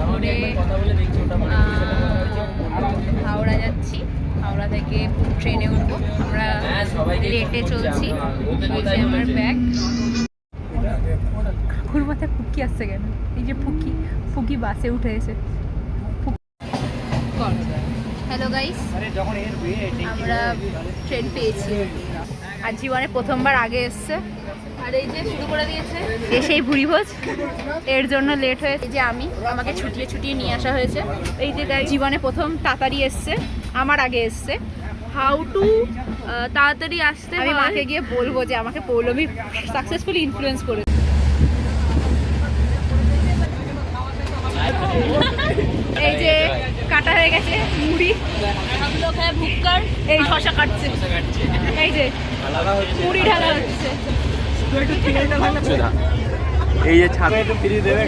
করে হাওড়া যাচ্ছি। হাওড়া থেকে ট্রেনে উঠবো। আমরা লেটে চলছি। এই যে আমার ব্যাগ। কাকুর মাথায় ফুকি আসছে কেন? এই যে ফুকি ফুকি বাসে উঠে এসে। হ্যালো গাইস, আমরা ট্রেন পেয়েছি। আর জীবনে প্রথমবার আগে এসছে। আর এই যে শুরু করে দিয়েছে এসেই ভুড়ি ভোজ। এর জন্য লেট হয়েছে। যে আমাকে ছুটিয়ে ছুটিয়ে নিয়ে আসা হয়েছে। এই যে জীবনে প্রথম তাড়াতাড়ি এসছে, আমার আগে এসছে। হাউ টু তাড়াতাড়ি আসতে আমি মাকে গিয়ে বলবো যে আমাকে পৌলমী সাকসেসফুলি ইনফ্লুয়েন্স করে। এই যে কাটা হয়ে গেছে মুড়ি, ভুক্কার এই শশা কাটছে। এই যে মুড়ি ঢালা হচ্ছে। এই যে ছাত্র একটু ফ্রি দেবে।